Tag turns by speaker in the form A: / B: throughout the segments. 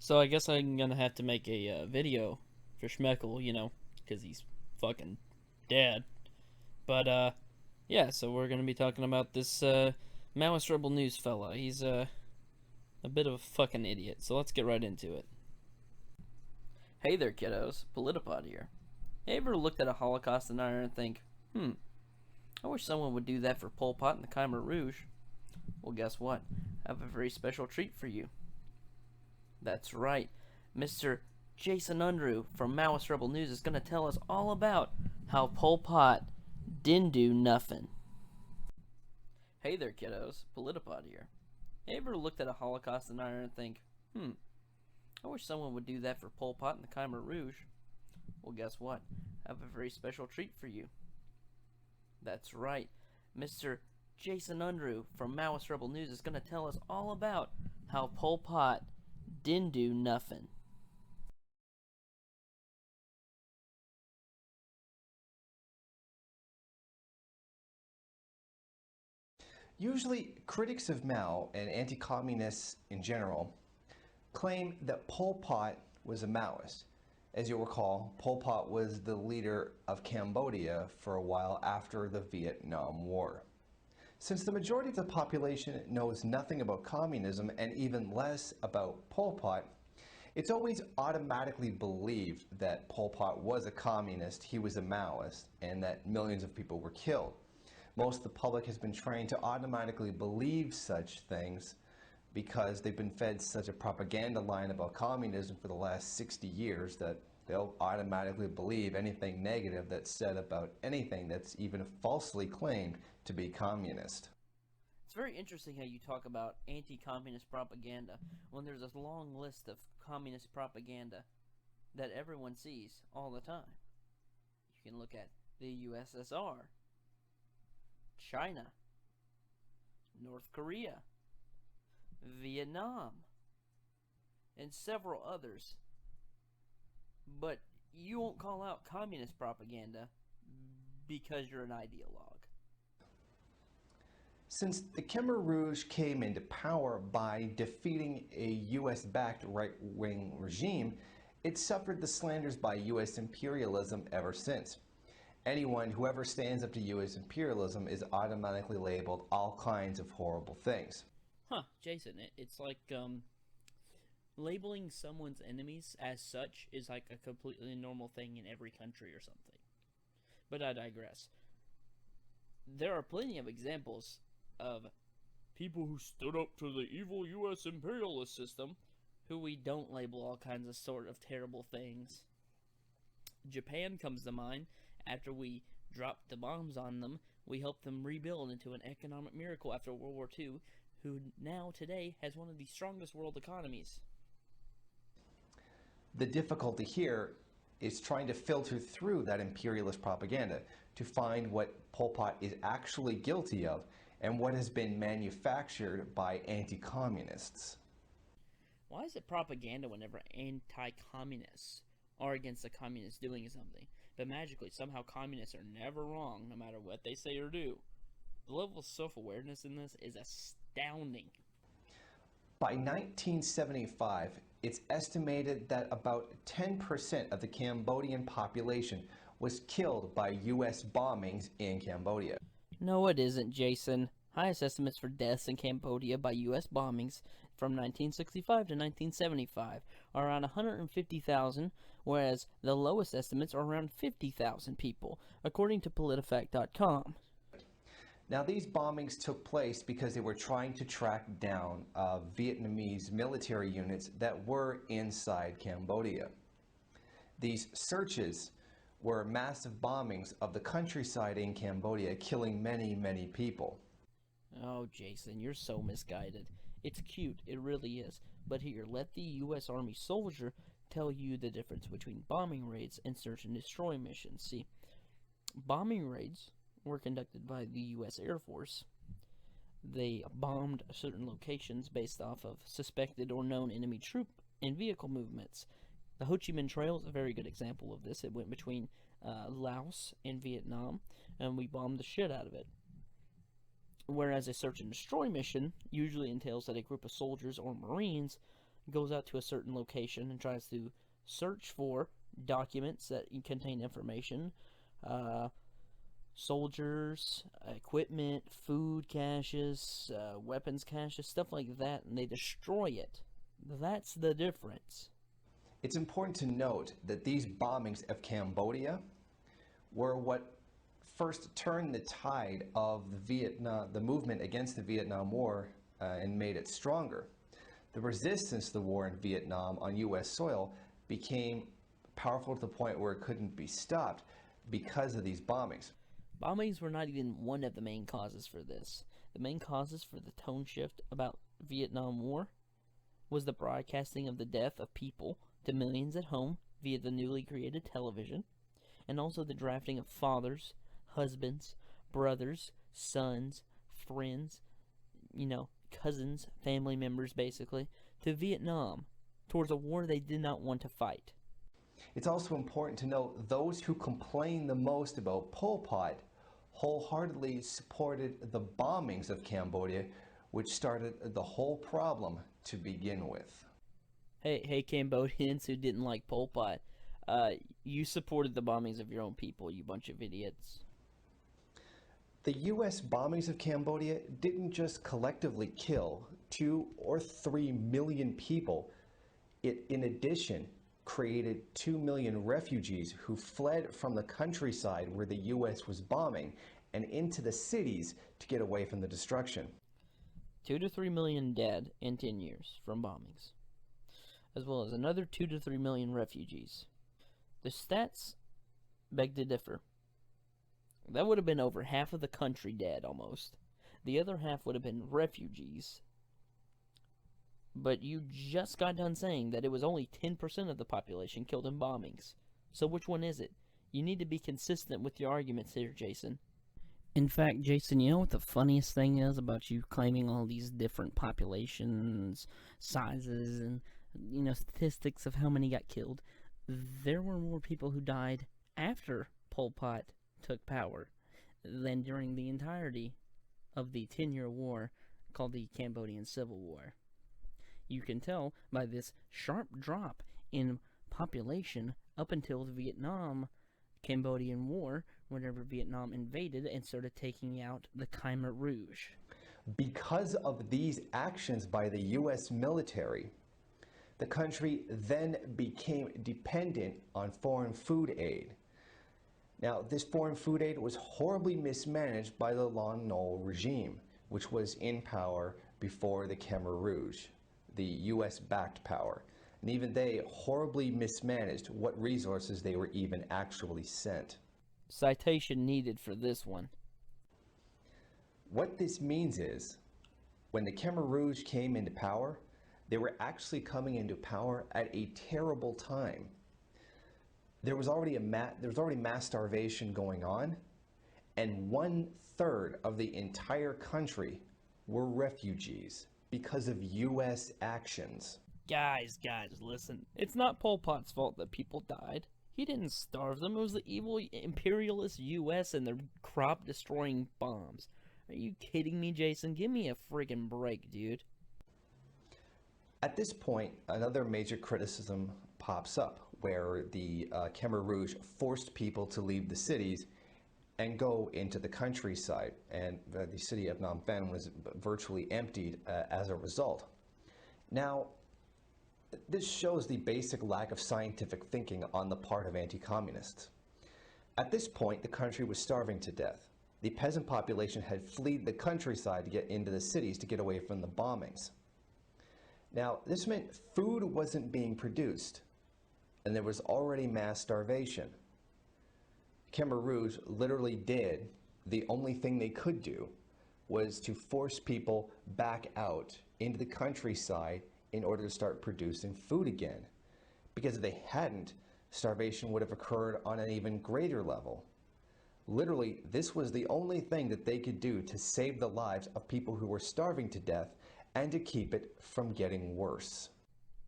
A: So I guess I'm gonna have to make a video for Schmeckle, because he's fucking dead. But yeah. So we're gonna be talking about this Maoist rebel news fella. He's a bit of a fucking idiot. So let's get right into it. Hey there, kiddos. Politipod here. You ever looked at a Holocaust denier and think, I wish someone would do that for Pol Pot and the Khmer Rouge? Well, guess what? I have a very special treat for you. That's right. Mr. Jason Unruh from Maoist Rebel News is going to tell us all about how Pol Pot Dindu Nuffin. Hey there, kiddos. Politipod here. You ever looked at a Holocaust denier and think, I wish someone would do that for Pol Pot and the Khmer Rouge? Well, guess what? I have a very special treat for you. That's right. Mr. Jason Unruh from Maoist Rebel News is going to tell us all about how Pol Pot Dindu Nuffin.
B: Usually, critics of Mao and anti-communists in general claim that Pol Pot was a Maoist. As you'll recall, Pol Pot was the leader of Cambodia for a while after the Vietnam War. Since the majority of the population knows nothing about communism and even less about Pol Pot, it's always automatically believed that Pol Pot was a communist, he was a Maoist, and that millions of people were killed. Most of the public has been trained to automatically believe such things because they've been fed such a propaganda line about communism for the last 60 years that they'll automatically believe anything negative that's said about anything that's even falsely claimed to be communist.
A: It's very interesting how you talk about anti-communist propaganda when there's a long list of communist propaganda that everyone sees all the time. You can look at the USSR, China, North Korea, Vietnam, and several others. But you won't call out communist propaganda because you're an ideologue.
B: Since the Khmer Rouge came into power by defeating a US-backed right-wing regime, it suffered the slanders by US imperialism ever since. Anyone who ever stands up to US imperialism is automatically labeled all kinds of horrible things.
A: Jason, it's like labeling someone's enemies as such is like a completely normal thing in every country or something. But I digress. There are plenty of examples of people who stood up to the evil US imperialist system who we don't label all kinds of sort of terrible things. Japan comes to mind. After we dropped the bombs on them, we helped them rebuild into an economic miracle after World War II, who now today has one of the strongest world economies.
B: The difficulty here is trying to filter through that imperialist propaganda to find what Pol Pot is actually guilty of and what has been manufactured by anti-communists.
A: Why is it propaganda whenever anti-communists are against the communists doing something? But magically, somehow communists are never wrong, no matter what they say or do. The level of self-awareness in this is astounding.
B: By 1975, it's estimated that about 10% of the Cambodian population was killed by US bombings in Cambodia.
A: No, it isn't, Jason. Highest estimates for deaths in Cambodia by US bombings from 1965 to 1975 are around 150,000, whereas the lowest estimates are around 50,000 people, according to Politifact.com.
B: Now, these bombings took place because they were trying to track down Vietnamese military units that were inside Cambodia. These searches were massive bombings of the countryside in Cambodia, killing many, many people.
A: Oh, Jason, you're so misguided. It's cute, it really is. But here, let the U.S. Army soldier tell you the difference between bombing raids and search and destroy missions. See, bombing raids were conducted by the U.S. Air Force. They bombed certain locations based off of suspected or known enemy troop and vehicle movements. The Ho Chi Minh Trail is a very good example of this. It went between Laos and Vietnam, and we bombed the shit out of it. Whereas a search and destroy mission usually entails that a group of soldiers or Marines goes out to a certain location and tries to search for documents that contain information, soldiers, equipment, food caches, weapons caches, stuff like that, and they destroy it. That's the difference.
B: It's important to note that these bombings of Cambodia were what first turned the tide of the movement against the Vietnam War and made it stronger. The resistance to the war in Vietnam on U.S. soil became powerful to the point where it couldn't be stopped because of these bombings.
A: Bombings were not even one of the main causes for this. The main causes for the tone shift about Vietnam War was the broadcasting of the death of people to millions at home via the newly created television, and also the drafting of fathers, husbands, brothers, sons, friends, cousins, family members basically, to Vietnam towards a war they did not want to fight.
B: It's also important to note those who complain the most about Pol Pot wholeheartedly supported the bombings of Cambodia, which started the whole problem to begin with.
A: Hey, Cambodians who didn't like Pol Pot, you supported the bombings of your own people, you bunch of idiots.
B: The U.S. bombings of Cambodia didn't just collectively kill 2 or 3 million people. It, in addition, created 2 million refugees who fled from the countryside where the U.S. was bombing and into the cities to get away from the destruction.
A: 2 to 3 million dead in 10 years from bombings, as well as another 2 to 3 million refugees. The stats beg to differ. That would have been over half of the country dead, almost. The other half would have been refugees. But you just got done saying that it was only 10% of the population killed in bombings. So which one is it? You need to be consistent with your arguments here, Jason. In fact, Jason, you know what the funniest thing is about you claiming all these different populations, sizes, and, statistics of how many got killed? There were more people who died after Pol Pot took power than during the entirety of the 10-year war called the Cambodian Civil War. You can tell by this sharp drop in population up until the Vietnam-Cambodian War, whenever Vietnam invaded and started taking out the Khmer Rouge.
B: Because of these actions by the U.S. military, the country then became dependent on foreign food aid. Now, this foreign food aid was horribly mismanaged by the Lon Nol regime, which was in power before the Khmer Rouge, the U.S.-backed power. And even they horribly mismanaged what resources they were even actually sent.
A: Citation needed for this one.
B: What this means is, when the Khmer Rouge came into power, they were actually coming into power at a terrible time. There was already mass starvation going on, and 1/3 of the entire country were refugees because of U.S. actions.
A: Guys, listen. It's not Pol Pot's fault that people died. He didn't starve them. It was the evil imperialist U.S. and their crop-destroying bombs. Are you kidding me, Jason? Give me a friggin' break, dude.
B: At this point, another major criticism pops up, where the Khmer Rouge forced people to leave the cities and go into the countryside, and the city of Phnom Penh was virtually emptied as a result. Now, this shows the basic lack of scientific thinking on the part of anti-communists. At this point, the country was starving to death. The peasant population had fled the countryside to get into the cities to get away from the bombings. Now, this meant food wasn't being produced, and there was already mass starvation. Khmer Rouge literally did the only thing they could do, was to force people back out into the countryside in order to start producing food again. Because if they hadn't, starvation would have occurred on an even greater level. Literally, this was the only thing that they could do to save the lives of people who were starving to death and to keep it from getting worse.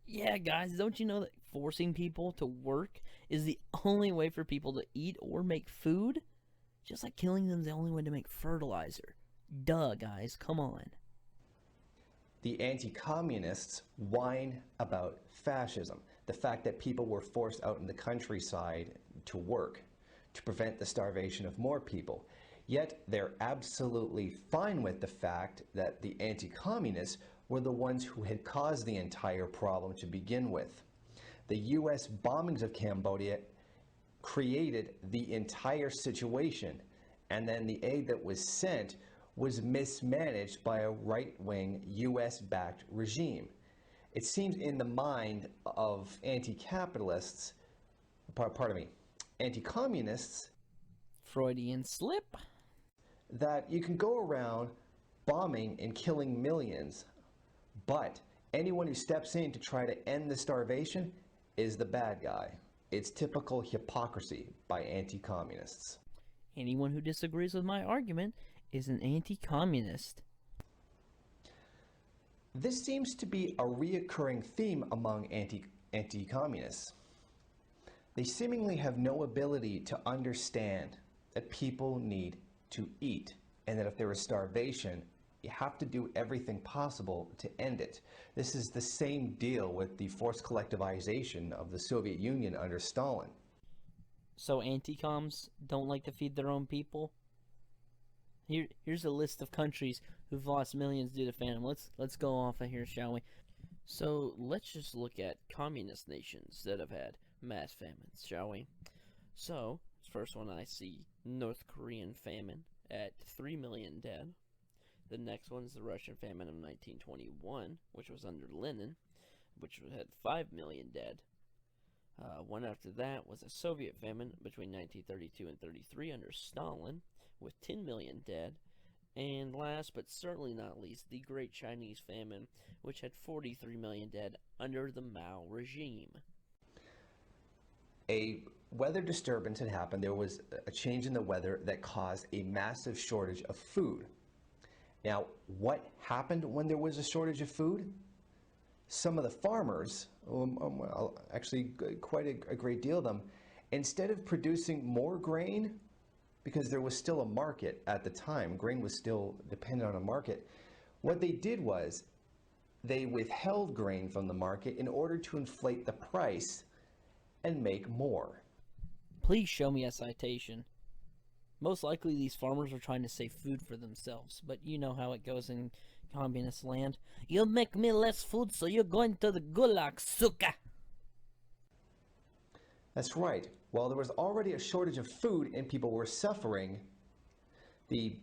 A: Yeah, guys, don't you know that forcing people to work is the only way for people to eat or make food? Just like killing them is the only way to make fertilizer. Duh, guys, come on.
B: the anti-communists whine about fascism, the fact that people were forced out in the countryside to work to prevent the starvation of more people. Yet they're absolutely fine with the fact that the anti-communists were the ones who had caused the entire problem to begin with. The US bombings of Cambodia created the entire situation, and then the aid that was sent was mismanaged by a right-wing US-backed regime. It seems in the mind of anti-capitalists, anti-communists,
A: Freudian slip.
B: that you can go around bombing and killing millions, but anyone who steps in to try to end the starvation is the bad guy. It's typical hypocrisy by anti-communists.
A: Anyone who disagrees with my argument is an anti-communist.
B: This seems to be a reoccurring theme among anti-communists. They seemingly have no ability to understand that people need to eat, and that if there is starvation, you have to do everything possible to end it. This is the same deal with the forced collectivization of the Soviet Union under Stalin.
A: So anti-coms don't like to feed their own people? Here's a list of countries who've lost millions due to famine. Let's go off of here, shall we? So let's just look at communist nations that have had mass famines, shall we? So, first one I see, North Korean famine at 3 million dead. The next one is the Russian famine of 1921, which was under Lenin, which had 5 million dead. One after that was a Soviet famine between 1932 and 33 under Stalin, with 10 million dead. And last but certainly not least, the Great Chinese Famine, which had 43 million dead under the Mao regime.
B: A weather disturbance had happened. There was a change in the weather that caused a massive shortage of food. Now, what happened when there was a shortage of food? Some of the farmers, actually quite a great deal of them, instead of producing more grain, because there was still a market at the time, grain was still dependent on a market, what they did was they withheld grain from the market in order to inflate the price and make more.
A: Please show me a citation. Most likely these farmers are trying to save food for themselves, but you know how it goes in communist land. You make me less food, so you're going to the gulag, suka!
B: That's right. While there was already a shortage of food and people were suffering, the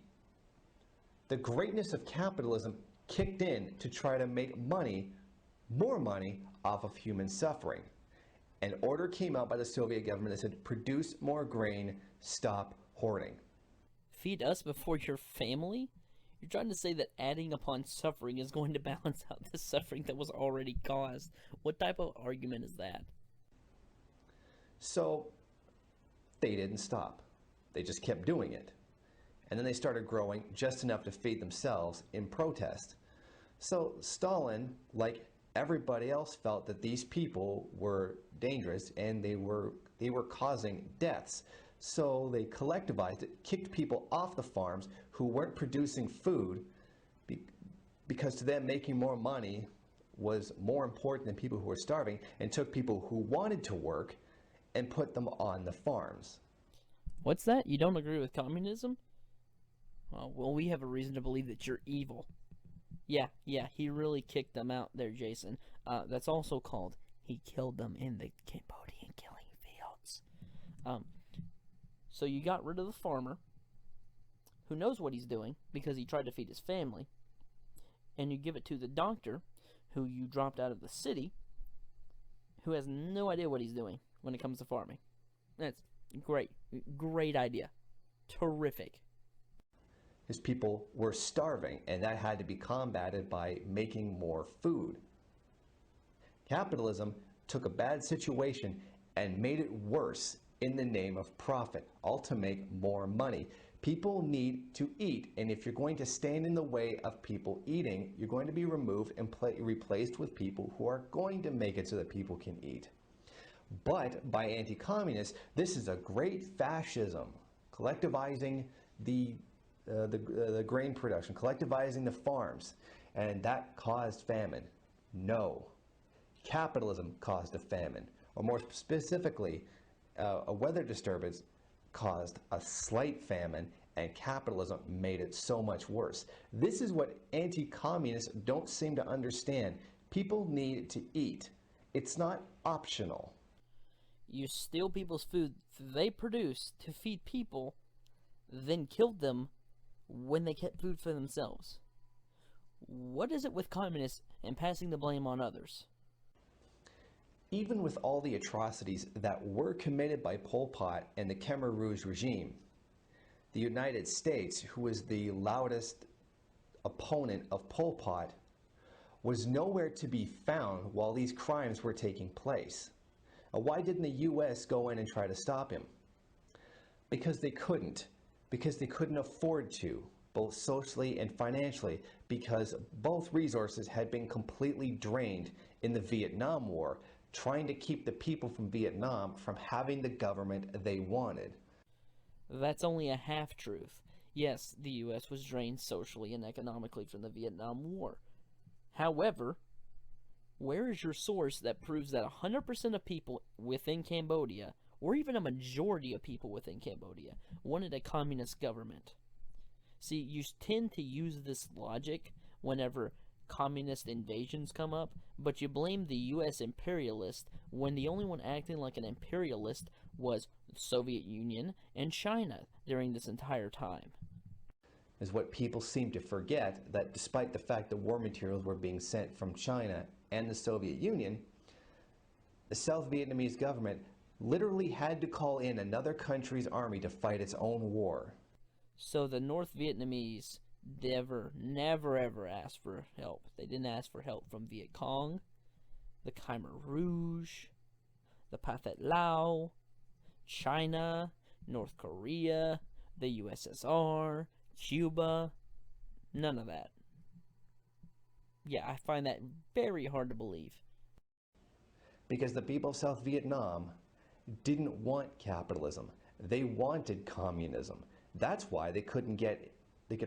B: greatness of capitalism kicked in to try to make money, more money, off of human suffering. An order came out by the Soviet government that said, produce more grain, stop hoarding.
A: Feed us before your family? You're trying to say that adding upon suffering is going to balance out the suffering that was already caused. What type of argument is that?
B: So they didn't stop. They just kept doing it. And then they started growing just enough to feed themselves in protest. So Stalin, like everybody else, felt that these people were dangerous and they were causing deaths. So they collectivized it, kicked people off the farms who weren't producing food because to them making more money was more important than people who were starving, and took people who wanted to work and put them on the farms.
A: What's that? You don't agree with communism? Well, we have a reason to believe that you're evil. Yeah, he really kicked them out there, Jason. That's also called he killed them in the Cambodian killing fields. So you got rid of the farmer, who knows what he's doing because he tried to feed his family, and you give it to the doctor, who you dropped out of the city, who has no idea what he's doing when it comes to farming. That's great idea. Terrific.
B: His people were starving, and that had to be combated by making more food. Capitalism took a bad situation and made it worse in the name of profit, all to make more money. People need to eat, and if you're going to stand in the way of people eating, you're going to be removed and replaced with people who are going to make it so that people can eat. But by anti-communists, this is a great fascism, collectivizing the grain production, collectivizing the farms. and that caused famine. No. Capitalism caused a famine, or more specifically, a weather disturbance caused a slight famine, and capitalism made it so much worse. This is what anti-communists don't seem to understand. People need to eat. It's not optional.
A: You steal people's food they produce to feed people, then killed them when they kept food for themselves. What is it with communists and passing the blame on others?
B: Even with all the atrocities that were committed by Pol Pot and the Khmer Rouge regime, the United States, who was the loudest opponent of Pol Pot, was nowhere to be found while these crimes were taking place. Why didn't the US go in and try to stop him? Because they couldn't. Because they couldn't afford to, both socially and financially, because both resources had been completely drained in the Vietnam War, trying to keep the people from Vietnam from having the government they wanted.
A: That's only a half-truth. Yes, the US was drained socially and economically from the Vietnam War. However, where is your source that proves that 100% of people within Cambodia, or even a majority of people within Cambodia, wanted a communist government? See, you tend to use this logic whenever communist invasions come up, but you blame the US imperialist when the only one acting like an imperialist was the Soviet Union and China during this entire time.
B: Is what people seem to forget, that despite the fact that war materials were being sent from China and the Soviet Union, the South Vietnamese government literally had to call in another country's army to fight its own war.
A: So the North Vietnamese never ever asked for help. They didn't ask for help from Viet Cong, the Khmer Rouge, the Pathet Lao, China, North Korea, the USSR, Cuba. None of that. Yeah, I find that very hard to believe.
B: Because the people of South Vietnam didn't want capitalism. They wanted communism. That's why they could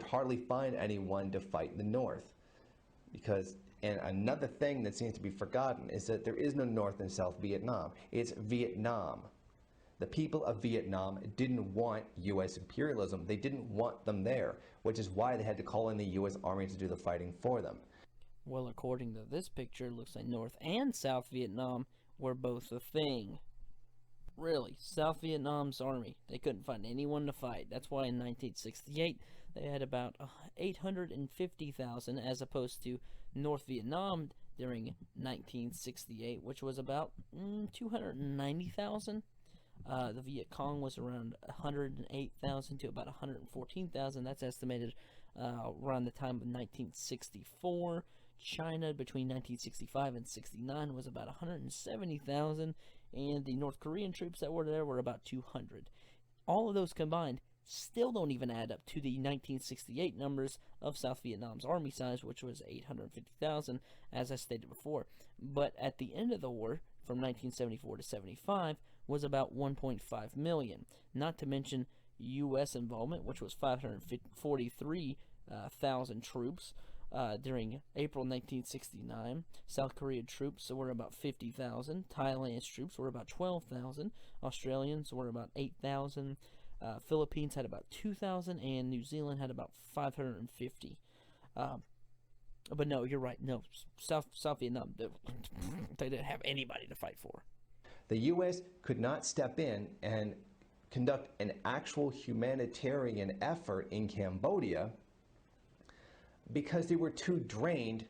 B: hardly find anyone to fight in the North. And another thing that seems to be forgotten is that there is no North and South Vietnam. It's Vietnam. The people of Vietnam didn't want U.S. imperialism. They didn't want them there, which is why they had to call in the U.S. Army to do the fighting for them.
A: Well, according to this picture, it looks like North and South Vietnam were both a thing. Really, South Vietnam's army, they couldn't find anyone to fight. That's why in 1968, they had about 850,000 as opposed to North Vietnam during 1968, which was about 290,000. The Viet Cong was around 108,000 to about 114,000. That's estimated around the time of 1964. China between 1965 and 69 was about 170,000, and the North Korean troops that were there were about 200. All of those combined still don't even add up to the 1968 numbers of South Vietnam's army size, which was 850,000, as I stated before. But at the end of the war, from 1974 to 75, was about 1.5 million. Not to mention U.S. involvement, which was 543,000 troops. During April 1969, South Korean troops were about 50,000, Thailand's troops were about 12,000, Australians were about 8,000, Philippines had about 2,000, and New Zealand had about 550. But no, you're right. No, South Vietnam, they didn't have anybody to fight for.
B: The U.S. could not step in and conduct an actual humanitarian effort in Cambodia because they were too drained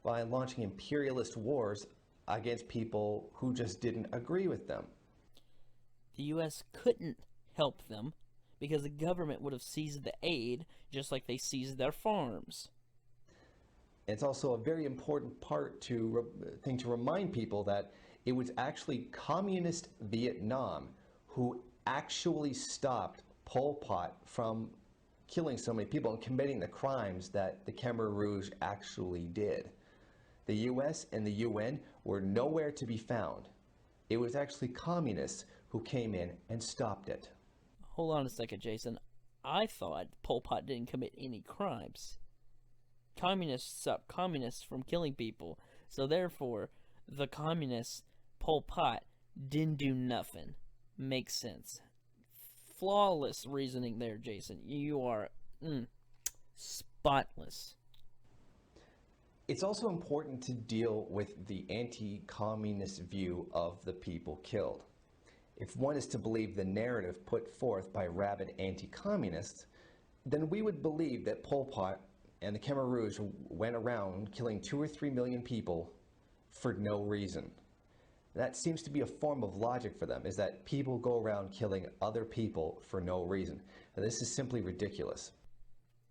B: by launching imperialist wars against people who just didn't agree with them.
A: The U.S. couldn't help them because the government would have seized the aid just like they seized their farms.
B: It's also a very important thing to remind people that it was actually communist Vietnam who actually stopped Pol Pot from killing so many people and committing the crimes that the Khmer Rouge actually did. The U.S. and the UN were nowhere to be found. It was actually communists who came in and stopped it.
A: Hold on a second, Jason. I thought Pol Pot didn't commit any crimes. communists stop communists from killing people. So therefore, the communists, Pol Pot, didn't do nothing. Makes sense. Flawless reasoning there, Jason. You are spotless.
B: It's also important to deal with the anti-communist view of the people killed. If one is to believe the narrative put forth by rabid anti-communists, then we would believe that Pol Pot and the Khmer Rouge went around killing 2 or 3 million people for no reason. That seems to be a form of logic for them, is that people go around killing other people for no reason. Now, this is simply ridiculous.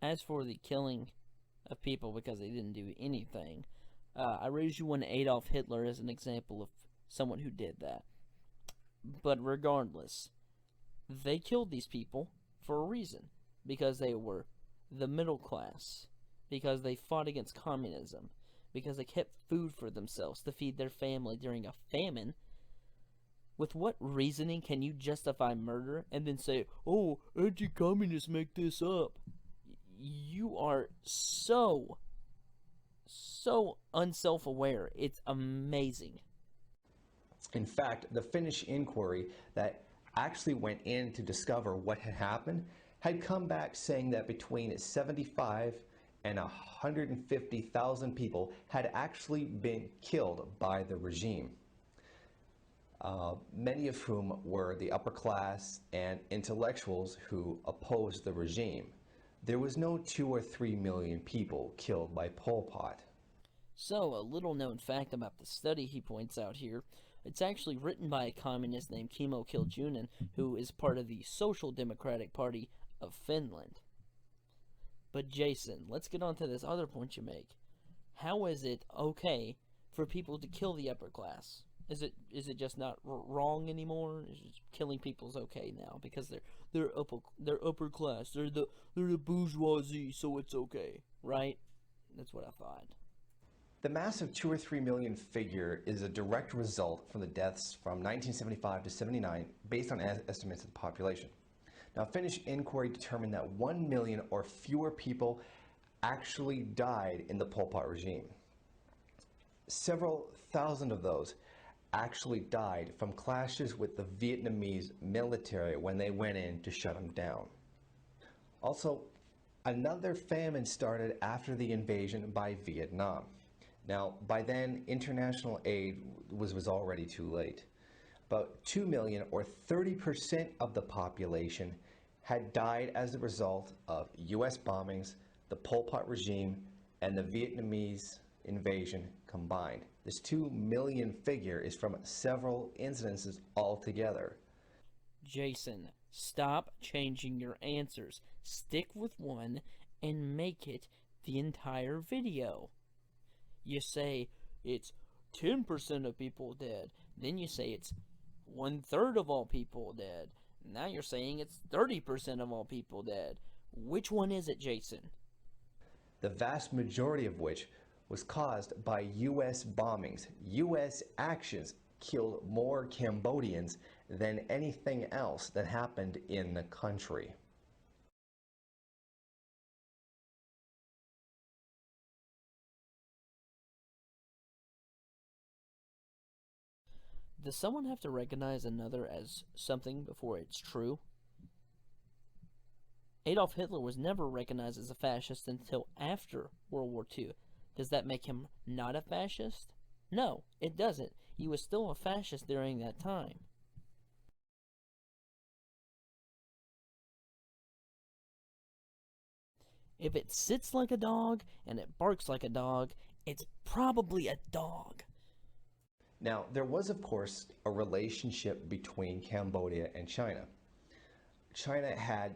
A: As for the killing of people because they didn't do anything, I raised you one Adolf Hitler as an example of someone who did that. But regardless, they killed these people for a reason. Because they were the middle class. Because they fought against communism. Because they kept food for themselves to feed their family during a famine. With what reasoning can you justify murder and then say, oh, anti-communists make this up? You are so unself-aware. It's amazing.
B: In fact, the Finnish inquiry that actually went in to discover what had happened had come back saying that between 75 and 150,000 people had actually been killed by the regime, many of whom were the upper class and intellectuals who opposed the regime. There was no 2 or 3 million people killed by Pol Pot.
A: So, a little known fact about the study he points out here, it's actually written by a communist named Kimmo Kiljunen, who is part of the Social Democratic Party of Finland. But Jason, let's get on to this other point you make. How is it okay for people to kill the upper class? Is it just not wrong anymore? Is killing people's okay now because they're upper class, they're the bourgeoisie, so it's okay, right? That's what I thought.
B: The massive 2 or 3 million figure is a direct result from the deaths from 1975 to 79 based on estimates of the population. Now, Finnish inquiry determined that 1 million or fewer people actually died in the Pol Pot regime. Several thousand of those actually died from clashes with the Vietnamese military when they went in to shut them down. Also, another famine started after the invasion by Vietnam. Now, by then, international aid was already too late. About 2 million, or 30% of the population, had died as a result of U.S. bombings, the Pol Pot regime, and the Vietnamese invasion combined. This 2 million figure is from several incidences altogether.
A: Jason, stop changing your answers. Stick with one and make it the entire video. You say it's 10% of people dead. Then you say it's 1/3 of all people dead. Now you're saying it's 30% of all people dead. Which one is it, Jason?
B: The vast majority of which was caused by U.S. bombings. U.S. actions killed more Cambodians than anything else that happened in the country.
A: Does someone have to recognize another as something before it's true? Adolf Hitler was never recognized as a fascist until after World War II. Does that make him not a fascist? No, it doesn't. He was still a fascist during that time. If it sits like a dog and it barks like a dog, it's probably a dog.
B: Now, there was, of course, a relationship between Cambodia and China. China had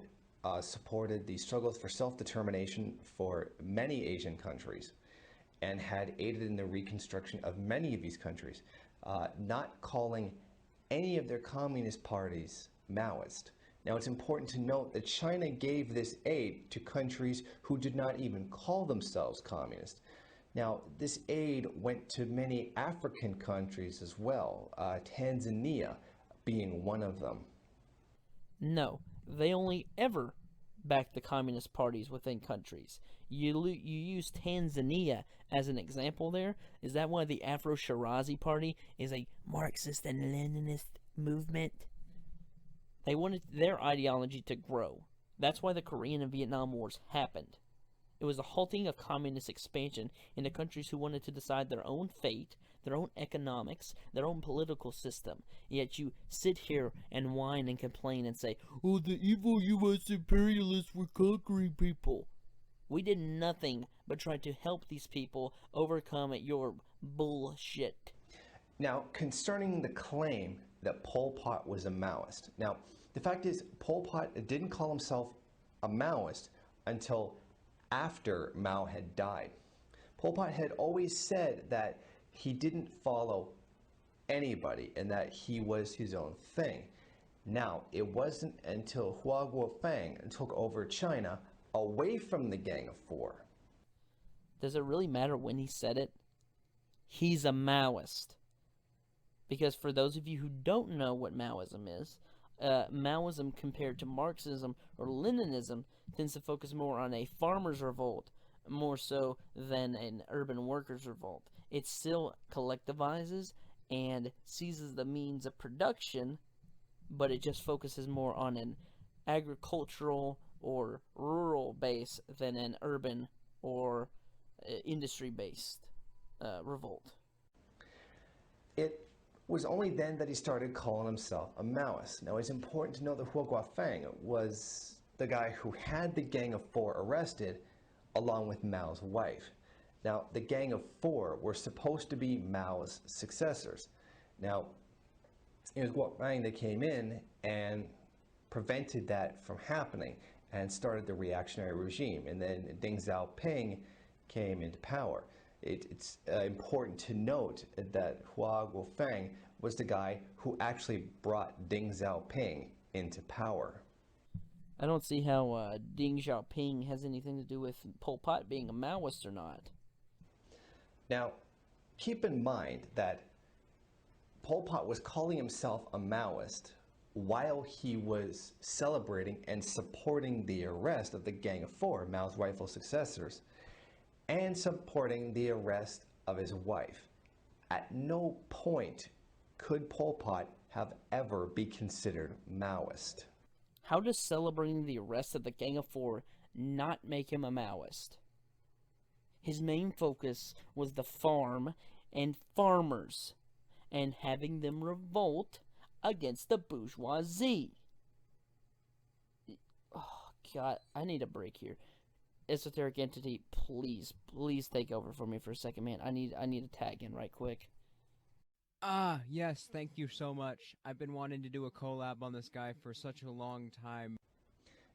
B: supported the struggles for self-determination for many Asian countries and had aided in the reconstruction of many of these countries, not calling any of their communist parties Maoist. Now, it's important to note that China gave this aid to countries who did not even call themselves communist. Now, this aid went to many African countries as well, Tanzania being one of them.
A: No, they only ever back the communist parties within countries. You use Tanzania as an example there. Is that why the Afro-Shirazi Party is a Marxist and Leninist movement? They wanted their ideology to grow. That's why the Korean and Vietnam Wars happened. It was a halting of communist expansion into countries who wanted to decide their own fate, their own economics, their own political system. Yet you sit here and whine and complain and say, oh, the evil U.S. imperialists were conquering people. We did nothing but try to help these people overcome your bullshit.
B: Now, concerning the claim that Pol Pot was a Maoist. Now, the fact is, Pol Pot didn't call himself a Maoist until after Mao had died. Pol Pot had always said that he didn't follow anybody and that he was his own thing. Now, it wasn't until Hua Guofeng took over China away from the Gang of Four.
A: Does it really matter when he said it? He's a Maoist. Because for those of you who don't know what Maoism is, Maoism compared to Marxism or Leninism tends to focus more on a farmer's revolt, more so than an urban workers' revolt. It still collectivizes and seizes the means of production, but it just focuses more on an agricultural or rural base than an urban or industry-based revolt.
B: It was only then that he started calling himself a Maoist. Now, it's important to know that Hua Guofeng was the guy who had the Gang of Four arrested along with Mao's wife. Now, the Gang of Four were supposed to be Mao's successors. Now, it was Guofeng that came in and prevented that from happening and started the reactionary regime. And then Deng Xiaoping came into power. It's important to note that Hua Guofeng was the guy who actually brought Deng Xiaoping into power.
A: I don't see how Deng Xiaoping has anything to do with Pol Pot being a Maoist or not.
B: Now, keep in mind that Pol Pot was calling himself a Maoist while he was celebrating and supporting the arrest of the Gang of Four, Mao's rightful successors, and supporting the arrest of his wife. At no point could Pol Pot have ever be considered Maoist.
A: How does celebrating the arrest of the Gang of Four not make him a Maoist? His main focus was the farm and farmers, and having them revolt against the bourgeoisie. Oh, God, I need a break here. Esoteric Entity, please take over for me for a second, man. I need to tag in right quick.
C: Yes, thank you so much. I've been wanting to do a collab on this guy for such a long time.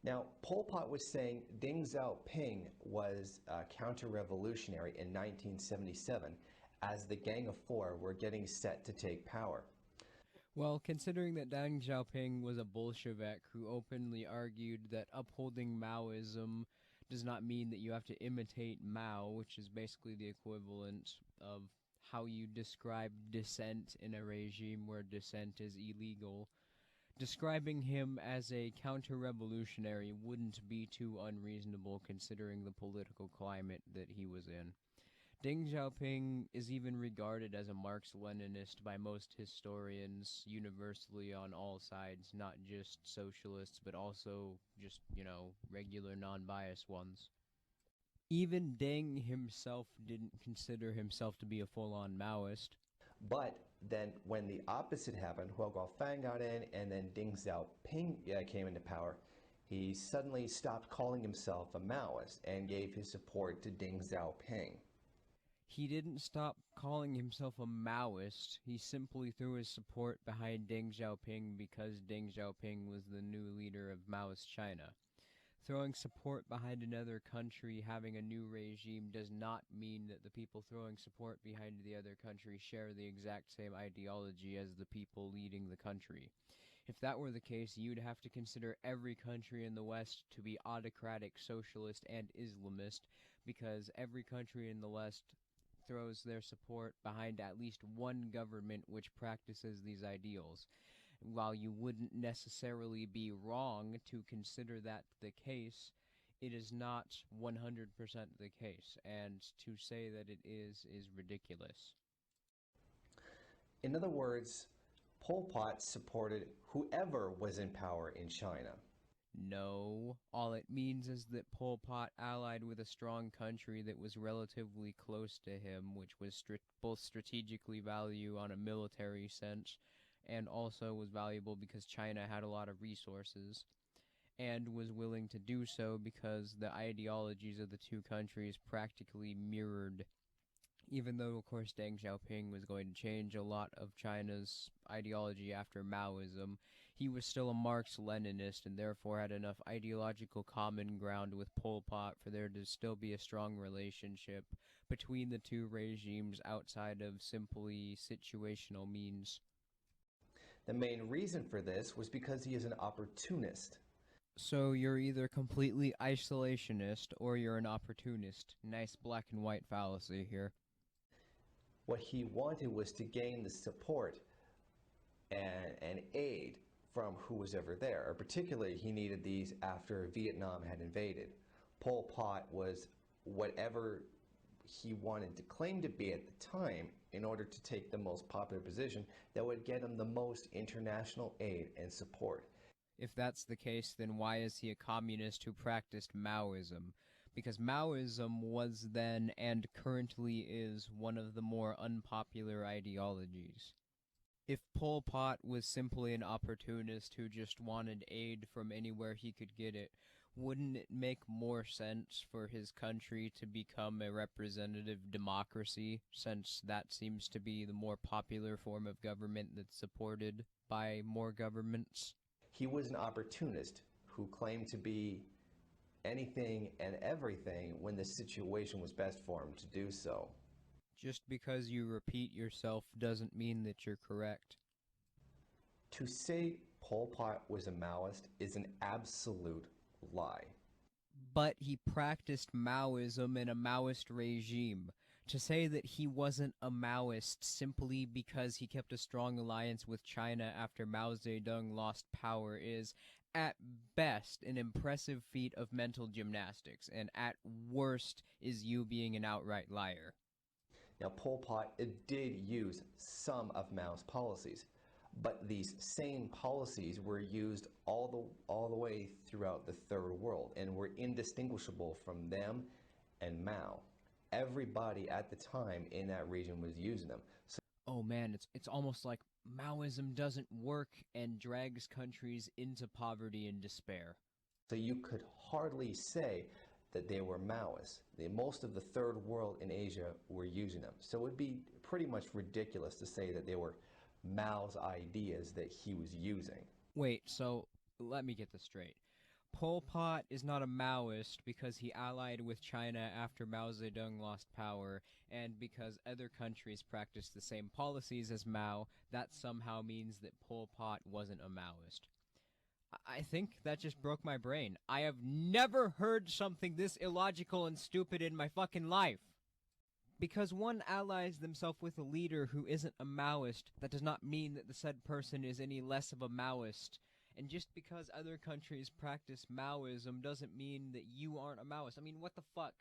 B: Now, Pol Pot was saying Deng Xiaoping was counter-revolutionary in 1977 as the Gang of Four were getting set to take power.
C: Well, considering that Deng Xiaoping was a Bolshevik who openly argued that upholding Maoism does not mean that you have to imitate Mao, which is basically the equivalent of how you describe dissent in a regime where dissent is illegal. Describing him as a counter-revolutionary wouldn't be too unreasonable considering the political climate that he was in. Deng Xiaoping is even regarded as a Marx-Leninist by most historians universally on all sides, not just socialists, but also just, regular non-biased ones. Even Deng himself didn't consider himself to be a full-on Maoist.
B: But then when the opposite happened, Hua Guofeng got in and then Deng Xiaoping came into power, he suddenly stopped calling himself a Maoist and gave his support to Deng Xiaoping.
C: He didn't stop calling himself a Maoist, he simply threw his support behind Deng Xiaoping because Deng Xiaoping was the new leader of Maoist China. Throwing support behind another country having a new regime does not mean that the people throwing support behind the other country share the exact same ideology as the people leading the country. If that were the case, you'd have to consider every country in the West to be autocratic, socialist, and Islamist, because every country in the West throws their support behind at least one government which practices these ideals. While you wouldn't necessarily be wrong to consider that the case, it is not 100% the case, and to say that it is ridiculous.
B: In other words, Pol Pot supported whoever was in power in China.
C: No, all it means is that Pol Pot allied with a strong country that was relatively close to him, which was both strategically valuable on a military sense, and also was valuable because China had a lot of resources, and was willing to do so because the ideologies of the two countries practically mirrored. Even though, of course, Deng Xiaoping was going to change a lot of China's ideology after Maoism, he was still a Marx-Leninist and therefore had enough ideological common ground with Pol Pot for there to still be a strong relationship between the two regimes outside of simply situational means.
B: The main reason for this was because he is an opportunist.
C: So you're either completely isolationist or you're an opportunist. Nice black and white fallacy here.
B: What he wanted was to gain the support and aid from who was ever there. Or particularly, he needed these after Vietnam had invaded. Pol Pot was whatever he wanted to claim to be at the time in order to take the most popular position that would get him the most international aid and support.
C: If that's the case, then why is he a communist who practiced Maoism? Because Maoism was then and currently is one of the more unpopular ideologies. If Pol Pot was simply an opportunist who just wanted aid from anywhere he could get it, wouldn't it make more sense for his country to become a representative democracy, since that seems to be the more popular form of government that's supported by more governments?
B: He was an opportunist who claimed to be anything and everything when the situation was best for him to do so.
C: Just because you repeat yourself doesn't mean that you're correct.
B: To say Pol Pot was a Maoist is an absolute lie.
C: But he practiced Maoism in a Maoist regime. To say that he wasn't a Maoist simply because he kept a strong alliance with China after Mao Zedong lost power is, at best, an impressive feat of mental gymnastics, and at worst is you being an outright liar.
B: Now, Pol Pot did use some of Mao's policies, but these same policies were used all the way throughout the Third World and were indistinguishable from them and Mao. Everybody at the time in that region was using them. So,
C: oh man, it's almost like Maoism doesn't work and drags countries into poverty and despair.
B: so you could hardly say that they were Maoists. Most of the Third World in Asia were using them. So it would be pretty much ridiculous to say that they were Mao's ideas that he was using.
C: Wait, so let me get this straight. Pol Pot is not a Maoist because he allied with China after Mao Zedong lost power, and because other countries practiced the same policies as Mao, that somehow means that Pol Pot wasn't a Maoist. I think that just broke my brain. I have never heard something this illogical and stupid in my fucking life. Because one allies themselves with a leader who isn't a Maoist, that does not mean that the said person is any less of a Maoist. And just because other countries practice Maoism doesn't mean that you aren't a Maoist. I mean, what the fuck?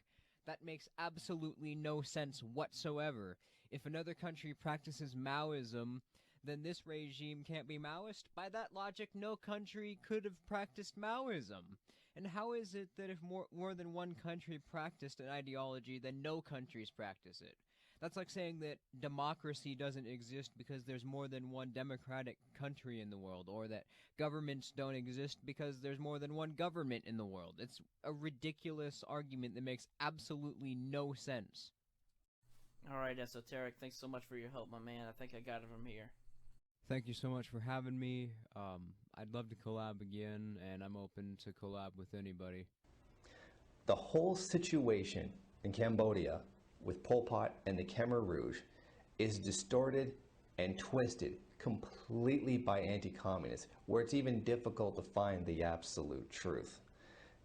C: That makes absolutely no sense whatsoever. If another country practices Maoism, then this regime can't be Maoist? By that logic, no country could have practiced Maoism. And how is it that if more than one country practiced an ideology, then no countries practice it? That's like saying that democracy doesn't exist because there's more than one democratic country in the world, or that governments don't exist because there's more than one government in the world. It's a ridiculous argument that makes absolutely no sense.
A: Alright, Esoteric, thanks so much for your help, my man. I think I got it from here.
C: Thank you so much for having me. I'd love to collab again, and I'm open to collab with anybody.
B: The whole situation in Cambodia with Pol Pot and the Khmer Rouge is distorted and twisted completely by anti-communists, where it's even difficult to find the absolute truth.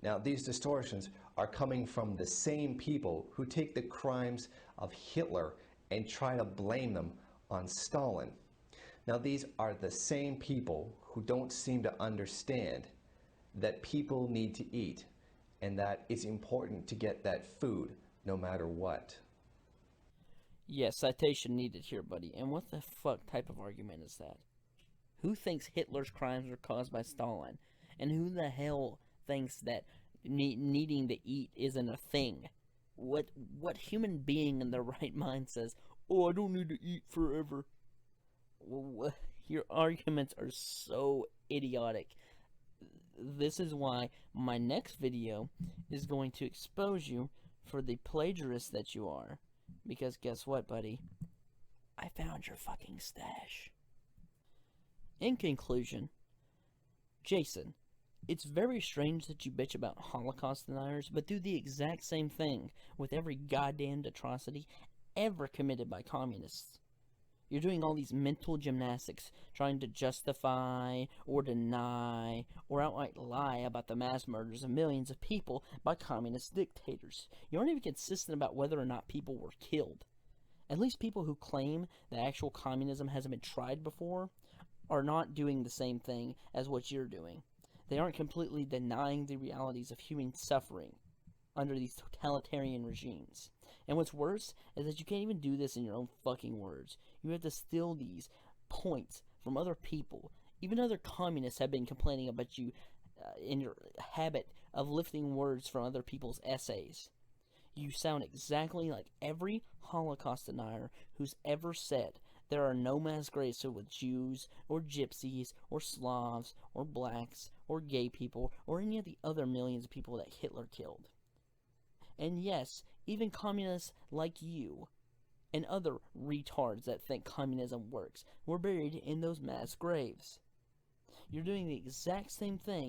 B: Now, these distortions are coming from the same people who take the crimes of Hitler and try to blame them on Stalin. Now, these are the same people who don't seem to understand that people need to eat and that it's important to get that food no matter what.
A: Yes, citation needed here, buddy. And what the fuck type of argument is that? Who thinks Hitler's crimes were caused by Stalin? And who the hell thinks that needing to eat isn't a thing? What human being in their right mind says, "Oh, I don't need to eat forever"? Your arguments are so idiotic. This is why my next video is going to expose you for the plagiarist that you are. Because guess what, buddy? I found your fucking stash. In conclusion, Jason, it's very strange that you bitch about Holocaust deniers, but do the exact same thing with every goddamned atrocity ever committed by communists. You're doing all these mental gymnastics, trying to justify or deny or outright lie about the mass murders of millions of people by communist dictators. You aren't even consistent about whether or not people were killed. At least people who claim that actual communism hasn't been tried before are not doing the same thing as what you're doing. They aren't completely denying the realities of human suffering under these totalitarian regimes. And what's worse is that you can't even do this in your own fucking words. You have to steal these points from other people. Even other communists have been complaining about you in your habit of lifting words from other people's essays. You sound exactly like every Holocaust denier who's ever said there are no mass graves filled with Jews, or gypsies, or Slavs, or blacks, or gay people, or any of the other millions of people that Hitler killed. And yes, even communists like you and other retards that think communism works were buried in those mass graves. You're doing the exact same thing